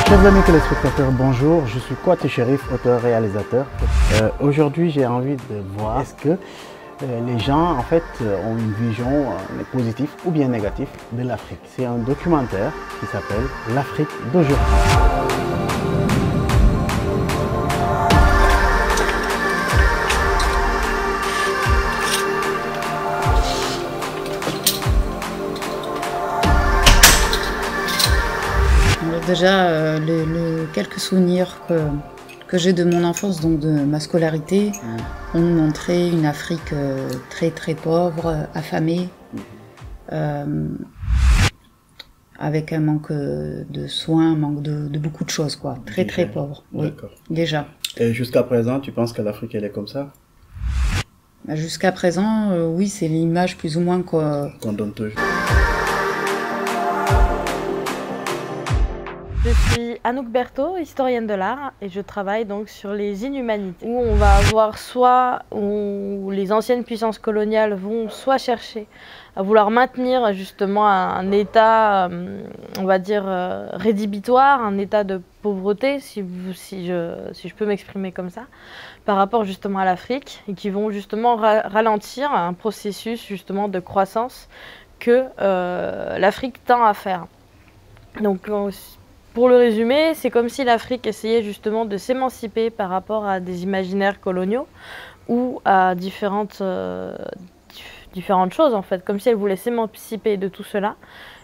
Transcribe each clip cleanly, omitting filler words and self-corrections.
Chers amis téléspectateurs, bonjour, je suis Kouaté Cherif, auteur-réalisateur. Aujourd'hui, j'ai envie de voir est-ce que les gens en fait ont une vision positive ou bien négative de l'Afrique. C'est un documentaire qui s'appelle L'Afrique d'aujourd'hui. Déjà, quelques souvenirs que j'ai de mon enfance, donc de ma scolarité, ont montré une Afrique très très pauvre, affamée, avec un manque de soins, un manque de beaucoup de choses, quoi. Très très pauvre, oui, déjà. Et jusqu'à présent, tu penses que l'Afrique elle est comme ça? Jusqu'à présent, oui, c'est l'image plus ou moins qu'on donne toujours. Je suis Anouk Berthaud, historienne de l'art, et je travaille donc sur les inhumanités, où on va avoir soit où les anciennes puissances coloniales vont soit chercher à vouloir maintenir justement un état, on va dire, rédhibitoire, un état de pauvreté, si je peux m'exprimer comme ça, par rapport justement à l'Afrique, et qui vont justement ralentir un processus justement de croissance que l'Afrique tend à faire. Donc, pour le résumer, c'est comme si l'Afrique essayait justement de s'émanciper par rapport à des imaginaires coloniaux ou à différentes choses en fait, comme si elle voulait s'émanciper de tout cela.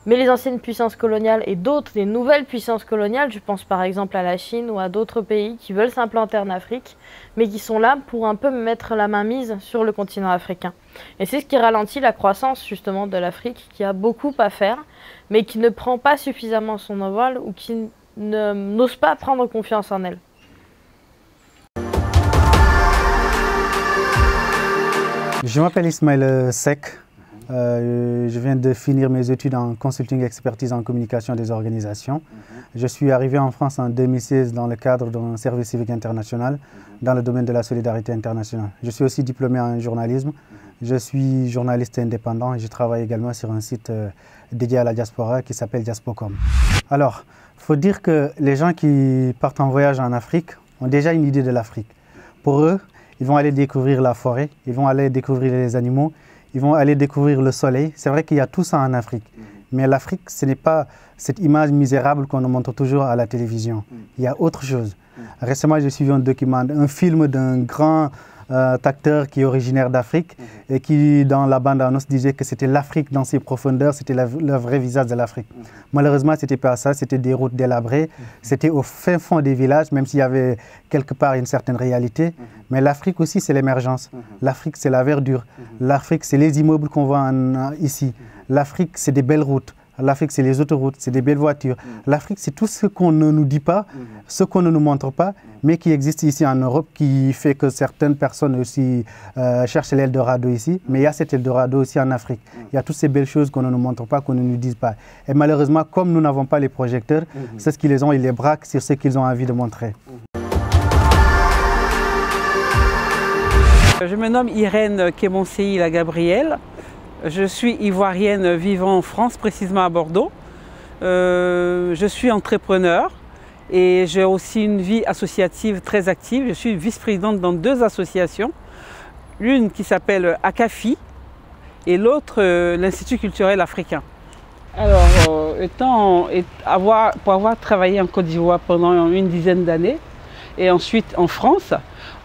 Mais les anciennes puissances coloniales et d'autres, les nouvelles puissances coloniales, je pense par exemple à la Chine ou à d'autres pays qui veulent s'implanter en Afrique, mais qui sont là pour un peu mettre la main mise sur le continent africain. Et c'est ce qui ralentit la croissance justement de l'Afrique, qui a beaucoup à faire, mais qui ne prend pas suffisamment son envol ou qui n'ose pas prendre confiance en elle. Je m'appelle Ismaël Seck. Je viens de finir mes études en consulting expertise en communication des organisations. Je suis arrivé en France en 2016 dans le cadre d'un service civique international dans le domaine de la solidarité internationale. Je suis aussi diplômé en journalisme. Je suis journaliste indépendant et je travaille également sur un site dédié à la diaspora qui s'appelle Diaspocom. Alors, il faut dire que les gens qui partent en voyage en Afrique ont déjà une idée de l'Afrique. Pour eux, ils vont aller découvrir la forêt, ils vont aller découvrir les animaux, ils vont aller découvrir le soleil. C'est vrai qu'il y a tout ça en Afrique. Mais l'Afrique, ce n'est pas cette image misérable qu'on nous montre toujours à la télévision. Il y a autre chose. Récemment, j'ai suivi un film d'un grand acteur qui est originaire d'Afrique et qui, dans la bande-annonce, disait que c'était l'Afrique dans ses profondeurs, c'était le vrai visage de l'Afrique. Malheureusement, ce n'était pas ça, c'était des routes délabrées, c'était au fin fond des villages, même s'il y avait quelque part une certaine réalité. Mais l'Afrique aussi, c'est l'émergence. L'Afrique, c'est la verdure. L'Afrique, c'est les immeubles qu'on voit ici. L'Afrique, c'est des belles routes. L'Afrique, c'est les autoroutes, c'est des belles voitures. L'Afrique, c'est tout ce qu'on ne nous dit pas, ce qu'on ne nous montre pas, mais qui existe ici en Europe, qui fait que certaines personnes aussi cherchent l'Eldorado ici. Mais il y a cet Eldorado aussi en Afrique. Il y a toutes ces belles choses qu'on ne nous montre pas, qu'on ne nous dit pas. Et malheureusement, comme nous n'avons pas les projecteurs, c'est ce qu'ils les ont, ils les braquent sur ce qu'ils ont envie de montrer. Je me nomme Irène Kemonseï La Gabrielle. Je suis ivoirienne vivant en France, précisément à Bordeaux. Je suis entrepreneur et j'ai aussi une vie associative très active. Je suis vice-présidente dans 2 associations. L'une qui s'appelle ACAFI et l'autre l'Institut culturel africain. Alors, pour avoir travaillé en Côte d'Ivoire pendant une dizaine d'années et ensuite en France,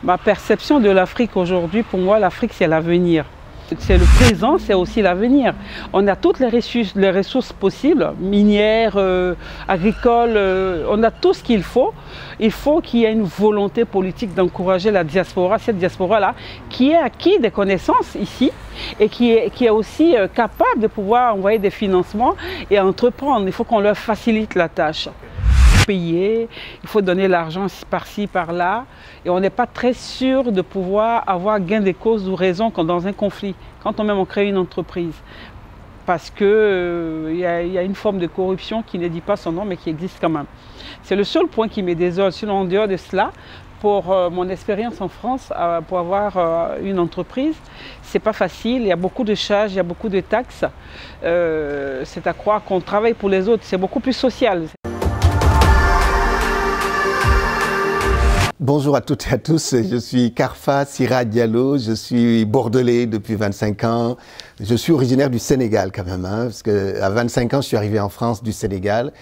ma perception de l'Afrique aujourd'hui, pour moi, l'Afrique c'est l'avenir. C'est le présent, c'est aussi l'avenir. On a toutes les ressources possibles, minières, agricoles, on a tout ce qu'il faut. Il faut qu'il y ait une volonté politique d'encourager la diaspora, cette diaspora-là, qui a acquis des connaissances ici et qui est aussi capable de pouvoir envoyer des financements et entreprendre. Il faut qu'on leur facilite la tâche. Payer, il faut donner l'argent par-ci, par-là, et on n'est pas très sûr de pouvoir avoir gain de cause ou raison quand dans un conflit, quand on crée une entreprise. Parce qu'il y a une forme de corruption qui ne dit pas son nom, mais qui existe quand même. C'est le seul point qui me désole. Sinon, en dehors de cela, pour mon expérience en France, pour avoir une entreprise, c'est pas facile, il y a beaucoup de charges, il y a beaucoup de taxes. C'est à croire qu'on travaille pour les autres, c'est beaucoup plus social. Bonjour à toutes et à tous, je suis Karfa Sira Diallo, je suis bordelais depuis 25 ans. Je suis originaire du Sénégal quand même, parce qu'à 25 ans, je suis arrivé en France du Sénégal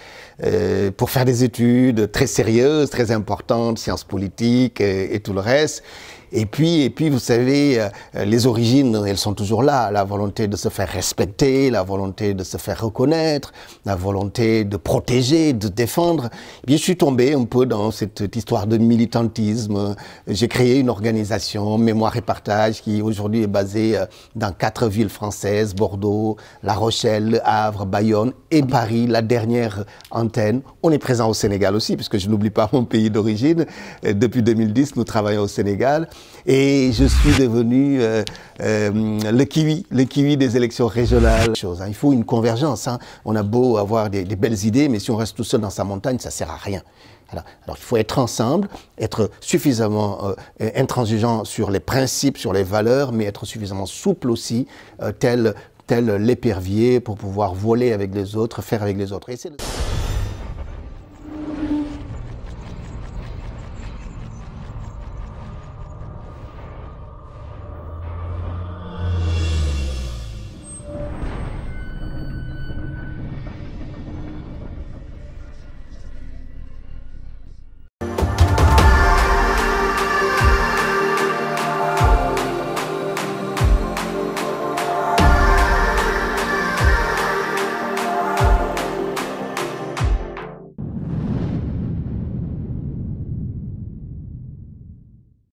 pour faire des études très sérieuses, très importantes, sciences politiques et tout le reste. Et puis, vous savez, les origines, elles sont toujours là. La volonté de se faire respecter, la volonté de se faire reconnaître, la volonté de protéger, de défendre. Et bien, je suis tombé un peu dans cette histoire de militantisme. J'ai créé une organisation, Mémoire et Partage, qui aujourd'hui est basée dans 4 villes françaises, Bordeaux, La Rochelle, Le Havre, Bayonne et Paris, la dernière antenne. On est présent au Sénégal aussi, puisque je n'oublie pas mon pays d'origine. Depuis 2010, nous travaillons au Sénégal. Et je suis devenu le kiwi des élections régionales. Il faut une convergence. On a beau avoir des belles idées, mais si on reste tout seul dans sa montagne, ça ne sert à rien. Alors il faut être ensemble, être suffisamment intransigeant sur les principes, sur les valeurs, mais être suffisamment souple aussi, tel l'épervier pour pouvoir voler avec les autres, faire avec les autres. Et